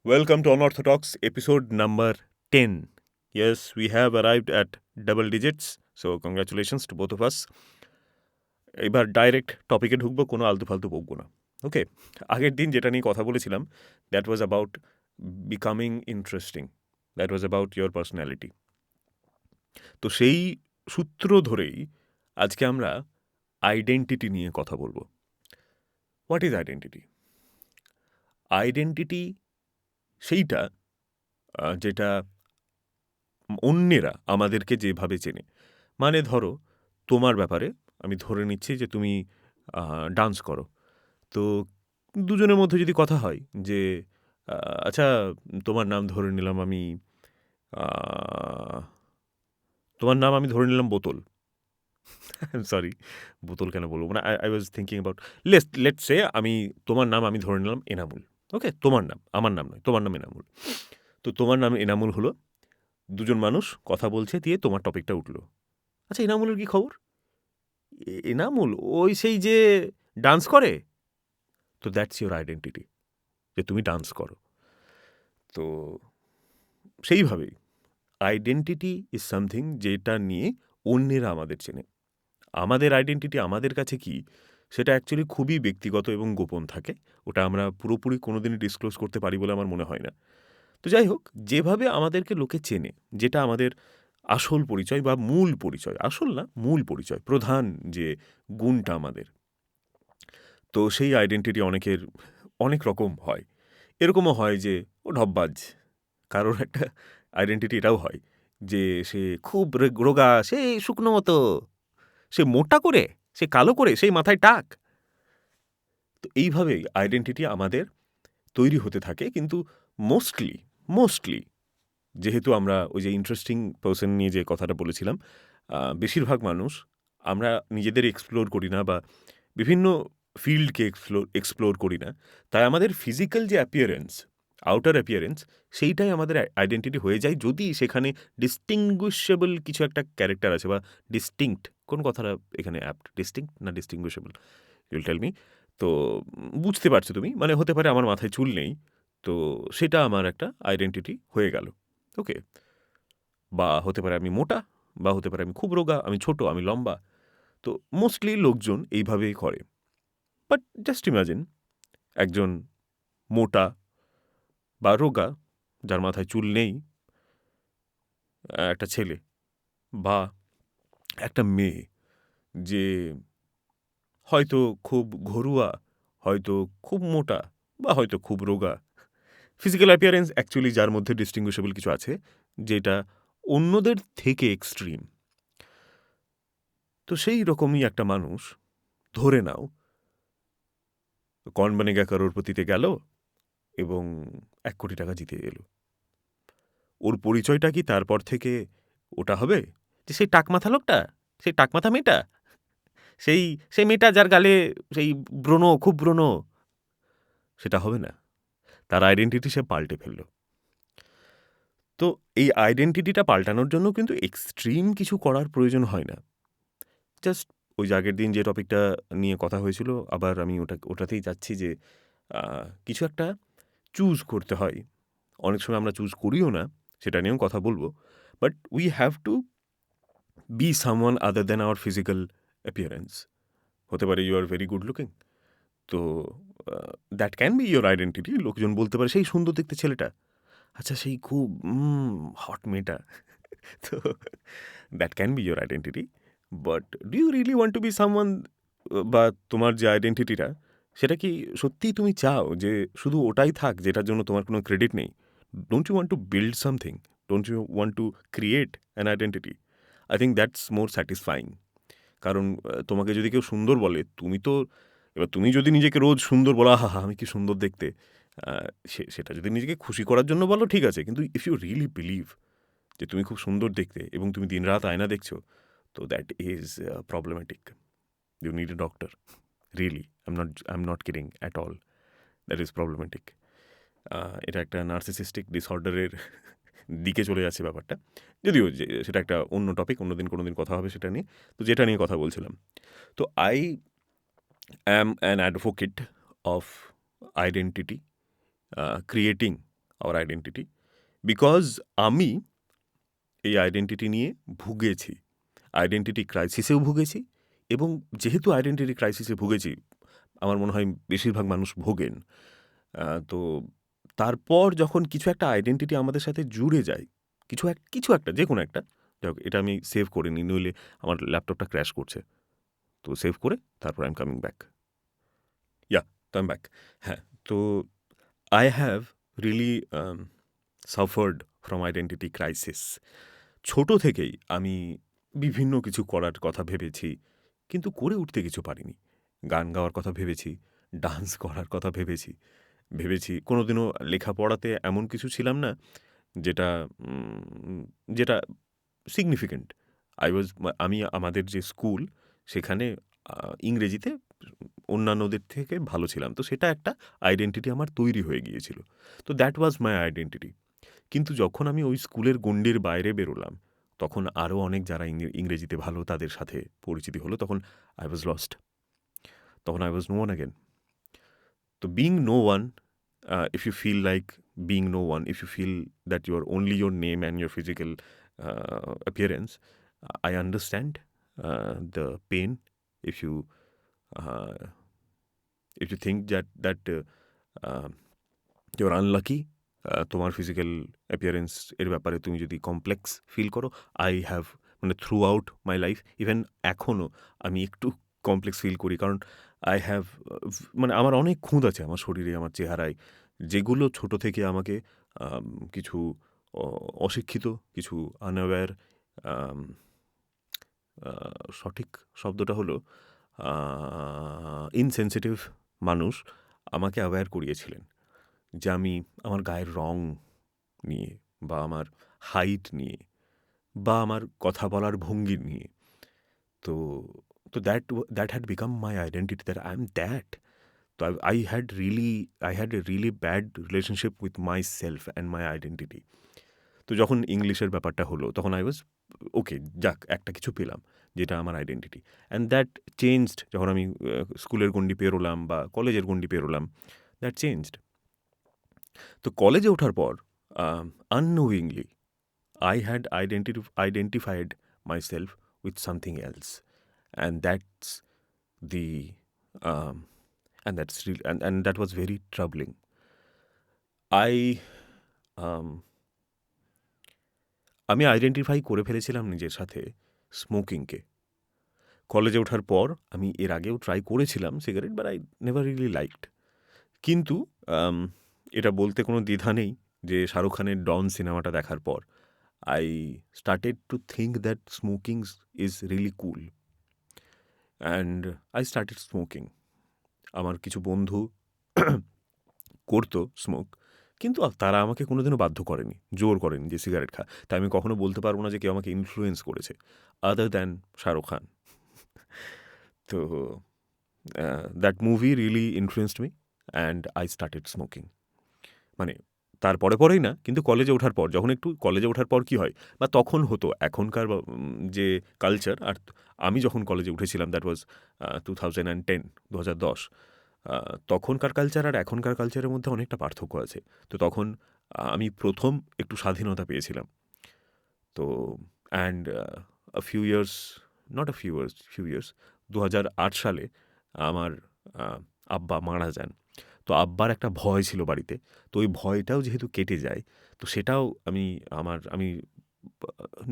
Welcome to Unorthodox episode number 10. Yes, we have arrived at double digits. So congratulations to both of us. এবার direct টপিকে ঢুকবো, কোনো আলতু ফালতু বকবো না। ওকে, আগের দিন যেটা নিয়ে কথা বলেছিলাম, that was about becoming interesting, that was about your personality. তো সেই সূত্র ধরেই আজকে আমরা আইডেন্টিটি নিয়ে কথা বলবো। What is identity? আইডেন্টিটি সেইটা যেটা অন্যেরা আমাদেরকে যেভাবে চেনে। মানে ধরো, তোমার ব্যাপারে আমি ধরে নিচ্ছি যে তুমি ডান্স করো। তো দুজনের মধ্যে যদি কথা হয় যে আচ্ছা, তোমার নাম ধরে নিলাম আমি তোমার নাম আমি ধরে নিলাম বোতল। সরি, বোতল কেন বলবো না, I was thinking about let's say আমি তোমার নাম আমি ধরে নিলাম এনামুল। ওকে, তোমার নাম, আমার নাম নয়, তোমার নাম এনামুল। তো তোমার নাম এনামুল হলো, দুজন মানুষ কথা বলছে, দিয়ে তোমার টপিকটা উঠলো। আচ্ছা, এনামুলের কি খবর? এনামুল ওই সেই যে ডান্স করে। তো দ্যাটস ইউর আইডেন্টিটি, যে তুমি ডান্স করো। তো সেইভাবেই আইডেন্টিটি ইজ সামথিং যেটা নিয়ে অন্যেরা আমাদের চেনে। আমাদের আইডেন্টিটি আমাদের কাছে কি, সেটা অ্যাকচুয়ালি খুবই ব্যক্তিগত এবং গোপন থাকে। ওটা আমরা পুরোপুরি কোনোদিনই ডিসক্লোজ করতে পারি বলে আমার মনে হয় না। তো যাই হোক, যেভাবে আমাদেরকে লোকে চেনে, যেটা আমাদের আসল পরিচয় বা মূল পরিচয়, আসল না মূল পরিচয়, প্রধান যে গুণটা আমাদের, তো সেই আইডেন্টিটি অনেকের অনেক রকম হয়। এরকমও হয় যে ও ঢপবাজ। কারোর একটা আইডেন্টিটি এটাও হয় যে সে খুব রোগা, সে শুকনো মতো, সে মোটা করে, সে কালো করে, সেই মাথায় টাক। তো এইভাবেই আইডেন্টিটি আমাদের তৈরি হতে থাকে। কিন্তু মোস্টলি যেহেতু আমরা ওই যে ইন্টারেস্টিং পার্সন নিয়ে যে কথাটা বলেছিলাম, বেশিরভাগ মানুষ আমরা নিজেদের এক্সপ্লোর করি না, বা বিভিন্ন ফিল্ডকে এক্সপ্লোর করি না। তাই আমাদের ফিজিক্যাল যে অ্যাপিয়ারেন্স, আউটার অ্যাপিয়ারেন্স, সেইটাই আমাদের আইডেন্টিটি হয়ে যায়, যদি সেখানে ডিস্টিংগুইশেবল কিছু একটা ক্যারেক্টার আছে, বা ডিস্টিংক্ট, কোন কথাটা এখানে অ্যাপ্ট, ডিস্টিংক্ট না ডিস্টিংগুইশেবল, ইউল টেল মি। তো বুঝতে পারছো তুমি, মানে হতে পারে আমার মাথায় চুল নেই, তো সেটা আমার একটা আইডেন্টিটি হয়ে গেল। ওকে, বা হতে পারে আমি মোটা, বা হতে পারে আমি খুব রোগা, আমি ছোট, আমি লম্বা। তো মোস্টলি লোকজন এইভাবেই করে। বাট জাস্ট ইমাজিন একজন মোটা বা রোগা, যার মাথায় চুল নেই, একটা ছেলে বা একটা মেয়ে, যে হয়তো খুব ঘরুয়া, হয়তো খুব মোটা, বা হয়তো খুব রোগা। ফিজিক্যাল অ্যাপিয়ারেন্স অ্যাকচুয়ালি যার মধ্যে ডিস্টিংগুইশেবল কিছু আছে, যেটা অন্যদের থেকে এক্সট্রিম। তো সেই রকমই একটা মানুষ, ধরে নাও, কৌন বনেগা করোড়পতিতে গেল এবং 1 কোটি টাকা জিতে এলো। ওর পরিচয়টা কি তারপর থেকে ওটা হবে যে সেই টাকমাথা লোকটা, সেই টাকমাথা মেয়েটা, সেই সেই মেয়েটা যার গালে সেই ব্রণ, খুব ব্রণ? সেটা হবে না। তার আইডেন্টিটি সে পাল্টে ফেলল। তো এই আইডেন্টিটিটা পাল্টানোর জন্য কিন্তু এক্সট্রিম কিছু করার প্রয়োজন হয় না। জাস্ট ওই যে আগের দিন যে টপিকটা নিয়ে কথা হয়েছিল, আবার আমি ওটাতেই যাচ্ছি, যে কিছু একটা চুজ করতে হয়। অনেক সময় আমরা চুজ করিও না, সেটা নিয়েও কথা বলবো। But we have to be someone other than our physical appearance. হতে পারে you are very good looking, তো that can be your identity. লোকজন বলতে পারে সেই সুন্দর দেখতে ছেলেটা, আচ্ছা সেই খুব হট মেয়েটা। তো that can be your identity. But do you really want to be someone? বা তোমার যে আইডেন্টিটিটা, সেটা কি সত্যিই তুমি চাও যে শুধু ওটাই থাক যেটার জন্য তোমার কোনো ক্রেডিট নেই? Don't you want to build something? Don't you want to create an identity? I think that's more satisfying. কারণ তোমাকে যদি কেউ সুন্দর বলে, তুমি তো, এবার তুমি যদি নিজেকে রোজ সুন্দর বলো, হা হা আমি কি সুন্দর দেখতে, সেটা যদি নিজেকে খুশি করার জন্য বলো, ঠিক আছে। কিন্তু ইফ ইউ রিয়েলি বিলিভ যে তুমি খুব সুন্দর দেখতে এবং তুমি দিনরাত আয়না দেখছো, তো that is problematic. You need a doctor, really. I am not kidding at all. That is problematic. এটা একটা নার্সিসিস্টিক ডিসঅর্ডারের দিকে চলে যাচ্ছে ব্যাপারটা। যদিও যে সেটা একটা অন্য টপিক, অন্যদিন কোনো দিন কথা হবে সেটা নিয়ে। তো যেটা নিয়ে কথা বলছিলাম, তো I am an advocate of identity, creating our identity, because আমি এই আইডেন্টিটি নিয়ে ভুগেছি, আইডেন্টিটি ক্রাইসিসেও ভুগেছি। এবং যেহেতু আইডেন্টিটি ক্রাইসিসে ভুগেছি, আমার মনে হয় বেশিরভাগ মানুষ ভোগেন। তো তারপর যখন কিছু একটা আইডেন্টিটি আমাদের সাথে জুড়ে যায়, কিছু একটা যে কোনো একটা, যাই হোক, এটা আমি সেভ করে নিই, নইলে আমার ল্যাপটপটা ক্র্যাশ করছে। তো সেভ করে তারপর আই এম কামিং ব্যাক। ইয়া, তো আই এম ব্যাক। হ্যাঁ, তো I have really suffered from identity crisis. ছোট থেকেই আমি বিভিন্ন কিছু করার কথা ভেবেছি, কিন্তু করে উঠতে কিছু পারিনি। গান গাওয়ার কথা ভেবেছি, ডান্স করার কথা ভেবেছি কোনোদিনও লেখাপড়াতে এমন কিছু ছিলাম না যেটা যেটা সিগনিফিকেন্ট। আমি আমাদের যে স্কুল, সেখানে ইংরেজিতে অন্যান্যদের থেকে ভালো ছিলাম, তো সেটা একটা আইডেন্টিটি আমার তৈরি হয়ে গিয়েছিল। তো দ্যাট ওয়াজ মাই আইডেন্টিটি। কিন্তু যখন আমি ওই স্কুলের গণ্ডির বাইরে বেরোলাম, তখন আরও অনেক যারা ইংরেজিতে ভালো, তাদের সাথে পরিচিতি হলো। তখন আই ওয়াজ লস্ট, তখন I was no one again. তো being no one, if you feel like being no one, if you feel that you are only your name and your physical appearance, I understand the pain. If you uh, if you think that you're unlucky, তোমার physical appearance এর ব্যাপারে তুমি যদি complex feel করো, I have, মানে through out my life, even এখনও আমি একটু কমপ্লেক্স ফিল করি, কারণ আই হ্যাভ, মানে আমার অনেক খুঁত আছে আমার শরীরে, আমার চেহারায়, যেগুলো ছোট থেকে আমাকে কিছু অশিক্ষিত, কিছু আনঅ্যাওয়্যার, সঠিক শব্দটা হলো ইনসেনসিটিভ মানুষ আমাকে অ্যাওয়্যার করিয়েছিলেন যে আমি আমার গায়ের রং নিয়ে, বা আমার হাইট নিয়ে, বা আমার কথা বলার ভঙ্গি নিয়ে, তো তো that had become my identity, that I am that. তো I had a really bad relationship with myself and my identity. তো যখন ইংলিশের ব্যাপারটা হলো, তখন আই ওয়াজ ওকে, যাক একটা কিছু পেলাম যেটা আমার আইডেন্টিটি। অ্যান্ড দ্যাট চেঞ্জড যখন আমি স্কুলের গণ্ডি পেরোলাম বা কলেজের গণ্ডি পেরোলাম, দ্যাট চেঞ্জড। তো কলেজে ওঠার পর unknowingly I had identified myself with something else, and that's the um, and that's real, and that was very troubling. I um, আমি আইডেন্টিফাই করে ফেলেছিলাম নিজের সাথে স্মোকিংকে। কলেজে ওঠার পর আমি এর আগেও ট্রাই করেছিলাম cigarette, but I never really liked. কিন্তু এটা বলতে কোনো দ্বিধা নেই যে শাহরুখ খানের ডন সিনেমাটা দেখার পর I started to think that smoking is really cool, and I started smoking. আমার কিছু বন্ধু করতো স্মোক, কিন্তু তারা আমাকে কোনোদিনও বাধ্য করেনি, জোর করেনি যে সিগারেট খা। তাই আমি কখনো বলতে পারবো না যে কেউ আমাকে ইনফ্লুয়েন্স করেছে, আদার দ্যান শাহরুখ খান। তো that movie really influenced me, and I started smoking. মানে পরেই না, কিন্তু কলেজে ওঠার পর, যখন একটু কলেজে ওঠার পর কী হয়, বা তখন হতো, এখনকার যে কালচার, আর আমি যখন কলেজে উঠেছিলাম, দ্যাট ওয়াজ 2010, 2010, তখনকার কালচার আর এখনকার কালচারের মধ্যে অনেকটা পার্থক্য আছে। তো তখন আমি প্রথম একটু স্বাধীনতা পেয়েছিলাম। তো and few years, not few years, 2008 সালে আমার আব্বা মারা যান। তো আব্বার একটা ভয় ছিল বাড়িতে, তো ওই ভয়টাও যেহেতু কেটে যায়, তো সেটাও আমি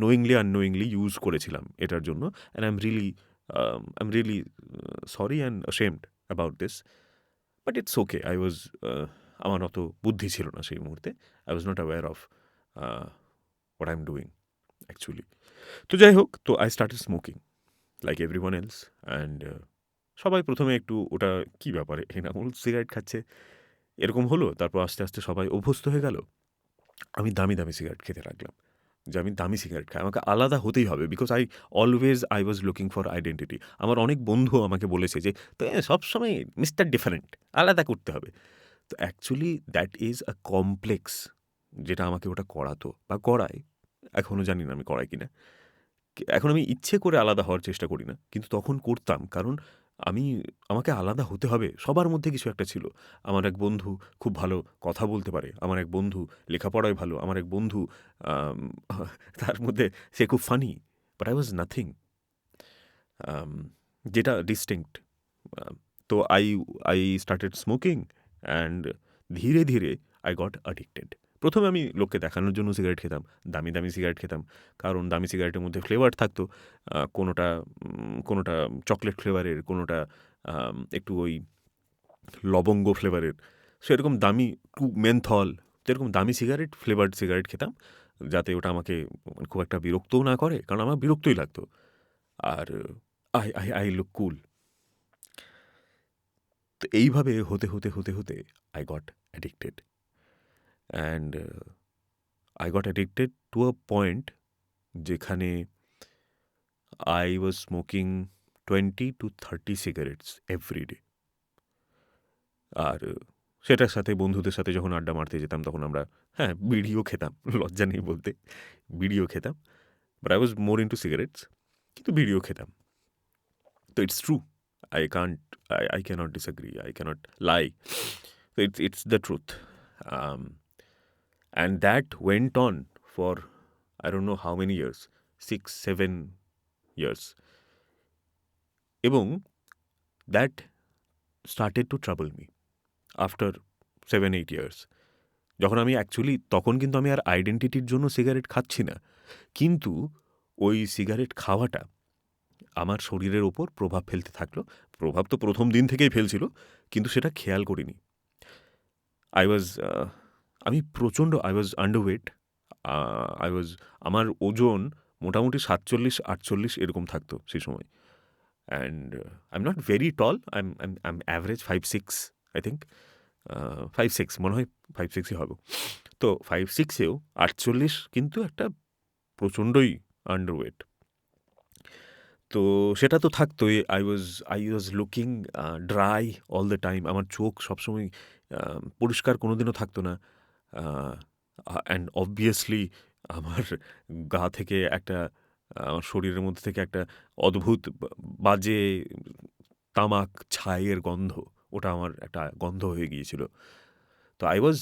নোয়িংলি আননোয়িংলি ইউজ করেছিলাম এটার জন্য। And I am really sorry and ashamed about this, but it's okay. আমার অত বুদ্ধি ছিল না সেই মুহূর্তে। I was not aware of what I am doing actually. তো যাই হোক, তো I started smoking like everyone else, and সবাই প্রথমে একটু ওটা কী ব্যাপারে এনামুল সিগারেট খাচ্ছে এরকম হলো। তারপর আস্তে আস্তে সবাই অভ্যস্ত হয়ে গেল। আমি দামি সিগারেট খেতে লাগলাম, যে আমি দামি সিগারেট খাই, আমাকে আলাদা হতেই হবে, because I was looking for identity. আমার অনেক বন্ধু আমাকে বলেছে যে তো সবসময় মিস্টার ডিফারেন্ট, আলাদা করতে হবে। তো actually that is a complex, যেটা আমাকে ওটা করাতো বা করায়। এখনও জানি না আমি করাই কিনা। এখন আমি ইচ্ছে করে আলাদা হওয়ার চেষ্টা করি না, কিন্তু তখন করতাম, কারণ আমি আমাকে আলাদা হতে হবে, সবার মধ্যে কিছু একটা ছিল। আমার এক বন্ধু খুব ভালো কথা বলতে পারে। আমার এক বন্ধু লেখাপড়ায় ভালো। আমার এক বন্ধু আম তার মধ্যে সে খুব funny. But I was nothing um যেটা ডিস্টিংক্ট। আ তো আই স্টার্টেড স্মোকিং অ্যান্ড ধীরে, ধীরে আই গট অ্যাডিক্টেড। ১ম এ আমি লোককে দেখানোর জন্য সিগারেট খেতাম। দামি, দামি সিগারেট খেতাম। কারণ দামি সিগারেটের মধ্যে ফ্লেভার থাকতো। কোনোটা চকলেট ফ্লেভারের, কোনোটা একটু ওই লবঙ্গ ফ্লেভারের। সো এরকম দামি মেনথল, তো এরকম দামি সিগারেট, ফ্লেভারড সিগারেট খেতাম। যাতে ওটা আমাকে খুব একটা বিরক্তও না করে। কারণ আমার বিরক্তই লাগতো। আর আই লুক কুল। তো এইভাবে হতে I got addicted. And I got addicted to a point যেখানে I was smoking 20 to 30 cigarettes every day. আর সেটার সাথে বন্ধুদের সাথে যখন আড্ডা মারতে যেতাম তখন আমরা হ্যাঁ, বিড়িও খেতাম। লজ্জা নেই বলতে। বিড়িও খেতাম। But I was more into cigarettes. কিন্তু বিড়িও খেতাম। তো it's true. I can't, I cannot disagree. I cannot lie. So it's the truth. Um, and that went on for I don't know how many years, 6, 7 years. এবং that started to trouble me after 7, 8 years. যখন আমি actually তখন কিন্তু আমি আর আইডেন্টিটির জন্য cigarette খাচ্ছি না। কিন্তু ওই সিগারেট খাওয়াটা আমার শরীরের ওপর প্রভাব ফেলতে থাকলো। প্রভাব তো ১ম দিন থেকেই ফেলছিল, কিন্তু সেটা খেয়াল করিনি। আই ওয়াজ আমি প্রচণ্ড I was underweight. I was আমার ওজন মোটামুটি ৪৭-৪৮ এরকম থাকতো সেই সময়। And I am not very tall, I am average 5'6", I think. 5'6", মনে হয় 5'6"ই হব। তো 5'6"এও ৪৮ কিন্তু একটা প্রচণ্ডই আন্ডারওয়েট। তো সেটা তো থাকতোই। I was looking dry all the time. আমার চোখ সবসময় পরিষ্কার কোনোদিনও থাকতো না। অ্যান্ড অবভিয়াসলি আমার গা থেকে একটা আমার শরীরের মধ্যে থেকে একটা অদ্ভুত বাজে তামাক ছাইয়ের গন্ধ, ওটা আমার একটা গন্ধ হয়ে গিয়েছিল। তো আই ওয়াজ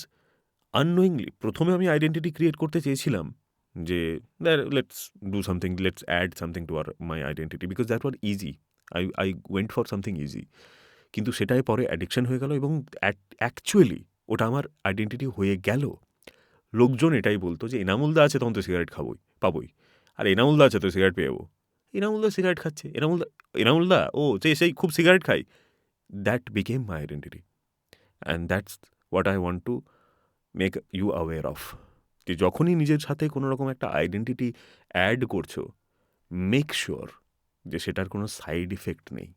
আননোয়িংলি, ১ম এ আমি আইডেন্টিটি ক্রিয়েট করতে চেয়েছিলাম যে let's do something, let's add something to my identity, because that were easy. I went for something easy. কিন্তু সেটাই পরে অ্যাডিকশন হয়ে গেল এবং অ্যাকচুয়ালি ওটা আমার আইডেন্টিটি হয়ে গেল। লোকজন এটাই বলতো যে এনামুলদা আছে তখন তো সিগারেট পাবোই। আর এনামুলদা আছে তো সিগারেট পেয়ে যাবো। এনামুলদা সিগারেট খাচ্ছে, এনামুলদা ও সেই খুব সিগারেট খায়। That became my identity. And that's what I want to make you aware of. যে যখনই নিজের সাথে কোনো রকম একটা আইডেন্টিটি অ্যাড করছো, মেক শিওর যে সেটার কোনো সাইড ইফেক্ট নেই।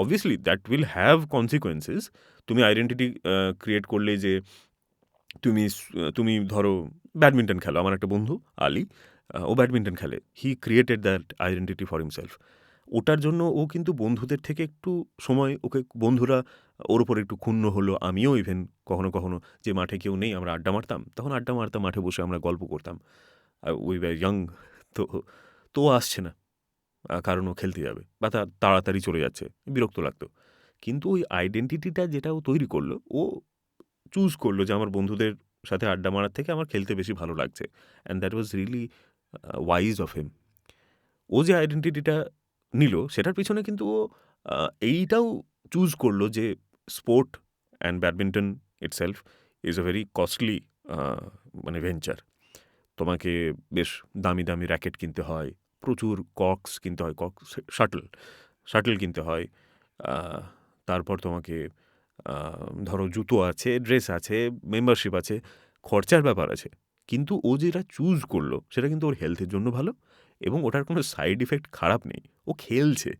Obviously that will have consequences. তুমি আইডেন্টিটি ক্রিয়েট করলে যে তুমি ধরো ব্যাডমিন্টন খেলো। আমার একটা বন্ধু আলী, ও ব্যাডমিন্টন খেলে। হি created that identity for himself. ওটার জন্য ও কিন্তু বন্ধুদের থেকে একটু সময় ওকে বন্ধুরা ওর উপর একটু ক্ষুণ্ণ হলো। আমিও ইভেন কখনো, কখনো যে মাঠে কেউ নেই আমরা আড্ডা মারতাম। তখন আড্ডা মারতাম, মাঠে বসে আমরা গল্প করতাম। We were young. তো তো ও আসছে না। কারণ ও খেলতে যাবে বা তাড়াতাড়ি চলে যাচ্ছে। বিরক্ত লাগতো। কিন্তু ওই আইডেন্টিটিটা যেটা ও তৈরি করলো, ও চুজ করলো যে আমার বন্ধুদের সাথে আড্ডা মারার থেকে আমার খেলতে বেশি ভালো লাগছে। And that was really wise of him. ও যে আইডেন্টিটিটা নিল সেটার পিছনে কিন্তু ও এইটাও চুজ করলো যে sport and badminton itself is a very costly মানে ভেঞ্চার। তোমাকে বেশ দামি, দামি র্যাকেট কিনতে হয়, প্রচুর কক্স কিনতে হয়, শাটল কিনতে হয়। আ তারপর তোমাকে ধরো জুতো আছে, ড্রেস আছে, মেম্বারশিপ আছে, খরচার ব্যাপার আছে। কিন্তু ও যেটা চুজ করলো সেটা কিন্তু ওর হেলথের জন্য ভালো এবং ওটার কোনো সাইড ইফেক্ট খারাপ নেই। ও খেলছে।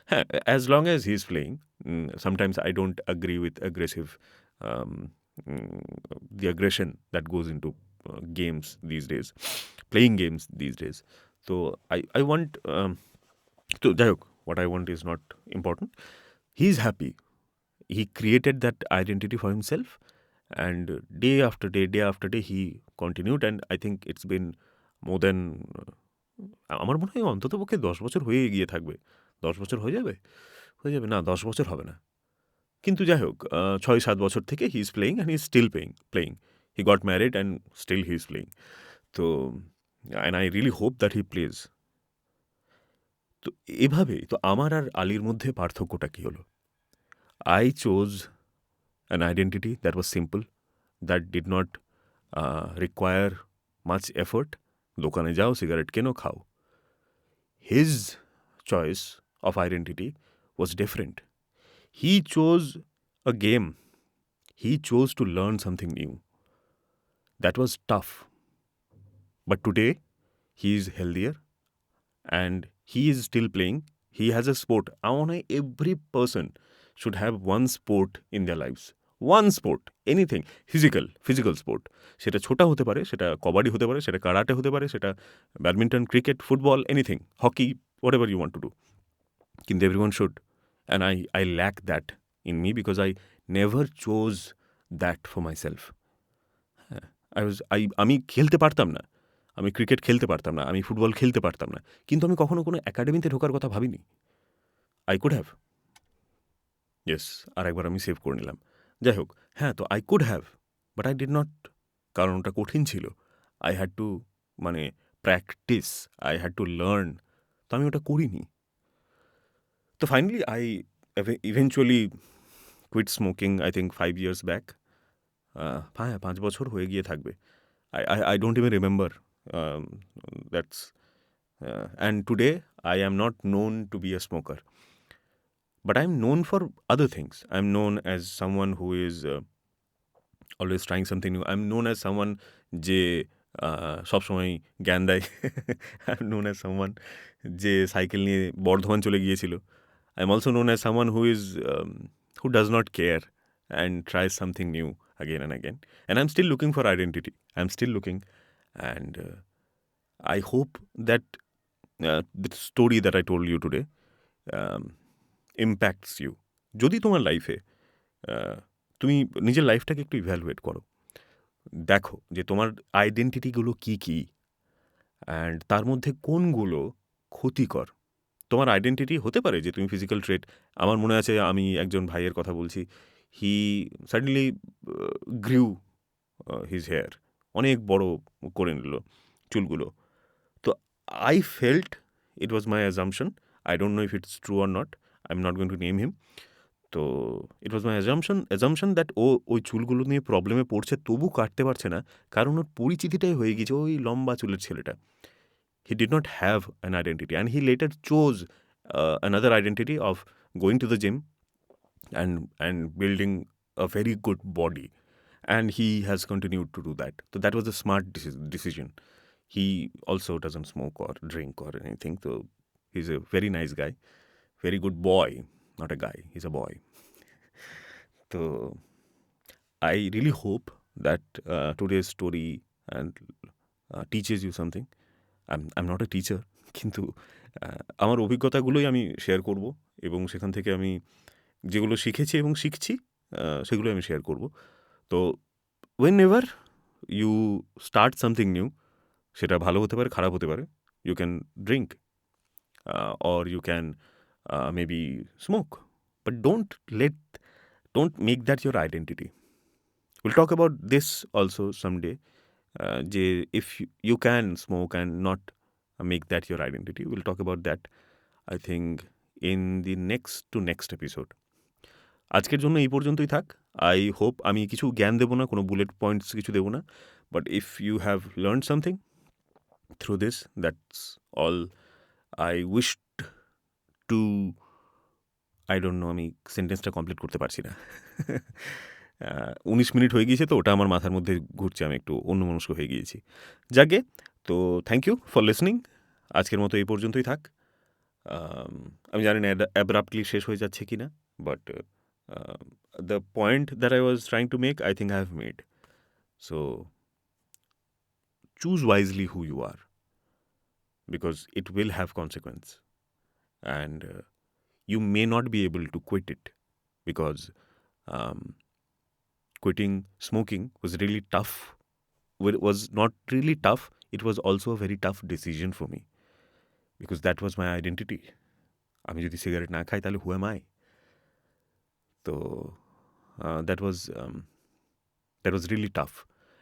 হ্যাঁ, as long as he is playing. Sometimes I don't agree with aggressive um, the aggression that goes into games these days, playing games these days. So I want তো যাই হোক, what I want is not important. He is happy. He created that identity for himself, and day after day he continued, and I think it's been more than আমার মনে হয় অন্ততপক্ষে ১০ বছর হয়ে গিয়ে থাকবে 10 বছর হয়ে যাবে? হয়ে যাবে না 10 বছর হবে না। কিন্তু যাই হোক ৬-৭ বছর থেকে he is playing and he is still playing. He got married and still he is playing. তো and I really hope that he plays. তো এভাবেই তো আমার আর আলীর মধ্যে পার্থক্যটা কী হলো? I chose an identity that was simple, that did not require much effort. দোকানে যাও, সিগারেট কেনো, খাও। His choice of identity was different. He chose a game. He chose to learn something new. That was tough. But today, he is healthier and he is still playing. He has a sport. I want every person should have one sport in their lives. One sport, anything, physical sport. সেটা ছোটা হতে পারে, সেটা কবাডি হতে পারে, সেটা karate হতে পারে, সেটা badminton, cricket, football, anything, hockey, whatever you want to do. কিন্তু everyone should. And I lack that in me because I never chose that for myself. আমি খেলতে পারতাম না, আমি ক্রিকেট খেলতে পারতাম না, আমি ফুটবল খেলতে পারতাম না, কিন্তু আমি কখনো কোনো একাডেমিতে ঢোকার কথা ভাবিনি। I could have. ইয়েস, আর একবার আমি সেভ করে নিলাম। যাই হোক, হ্যাঁ, তো I could have, but I did not, কারণ ওটা কঠিন ছিল। I had to practice, I had to learn, তো আমি ওটা করিনি। তো finally I eventually quit smoking, I think 5 years ব্যাক। হ্যাঁ, 5 বছর হয়ে গিয়ে থাকবে। I don't even remember. That's and today I am not known to be a smoker, but I'm known for other things. I'm known as someone who is always trying something new. I'm known as someone যে সবসময় জ্ঞান দেয়। I'm known as someone যে cycle নিয়ে বর্ধমান চলে গিয়েছিল। I'm also known as someone who does not care and tries something new again and again. And I'm still looking for identity. I'm still looking. And I hope that the story that I told you today impacts you. যদি তোমার লাইফে তুমি নিজের লাইফটাকে একটু evaluate করো, দেখো যে তোমার আইডেন্টিটিগুলো কী কী, অ্যান্ড তার মধ্যে কোনগুলো ক্ষতিকর। তোমার আইডেন্টিটি হতে পারে যে তুমি ফিজিক্যাল ট্রেট, আমার মনে আছে আমি একজন ভাইয়ের কথা বলছি, he suddenly grew his hair, অনেক বড় করে নিল চুলগুলো। তো I felt it was my assumption, I don't know if it's true or not, I am not going to name him. তো it was my assumption that ও ওই চুলগুলো নিয়ে প্রবলেমে পড়ছে, তবু কাটতে পারছে না, কারণ ওর পরিচিতিটাই হয়ে গেছে ওই লম্বা চুলের ছেলেটা। He did not have an identity, and he later chose another identity of going to the gym and building a very good body, and he has continued to do that. So that was a smart decision. He also doesn't smoke or drink or anything, so he's a very nice guy, very good boy, not a guy, he's a boy. So I really hope that today's story and teaches you something. I'm not a teacher, কিন্তু আমার অভিজ্ঞতাগুলোই আমি share করব, এবং সেখান থেকে আমি যেগুলো শিখেছি এবং শিখছি সেগুলোই আমি শেয়ার করব। তো whenever you start something new, সেটা ভালো হতে পারে, খারাপ হতে পারে, you can drink or you can maybe smoke, but don't make that your identity. We'll talk about this also someday, যে if you can smoke and not make that your identity. We'll talk about that, I think, in the next episode. আজকের জন্য এই পর্যন্তই থাক। I hope আমি কিছু জ্ঞান দেবো না, কোনো বুলেট পয়েন্টস কিছু দেবো না, but if you have learn something through this, that's all I wished to. I don't know, আমি সেন্টেন্সটা কমপ্লিট করতে পারছি না। 19 মিনিট হয়ে গিয়েছে, তো ওটা আমার মাথার মধ্যে ঘুরছে, আমি একটু অন্যমনস্ক হয়ে গিয়েছি। যাকে তো থ্যাংক ইউ ফর লিসনিং। আজকের মতো এই পর্যন্তই থাক। আমি জানি না অ্যাব্রাপ্টলি শেষ হয়ে যাচ্ছে কি না, but the point that I was trying to make, I think I have made. So choose wisely who you are, because it will have consequence, and you may not be able to quit it, because quitting smoking was really tough. It was not really tough, it was also a very tough decision for me, because that was my identity. আমি যদি cigarette না খাই তাহলে who am I? তো that was really tough,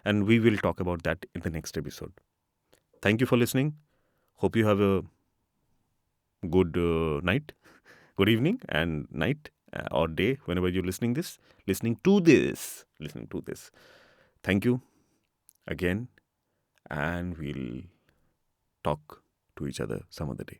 and we will talk about that in the next episode. Thank you for listening. Hope you have a good night, good evening, and night or day whenever you're listening to this. Thank you again, and we'll talk to each other some other day.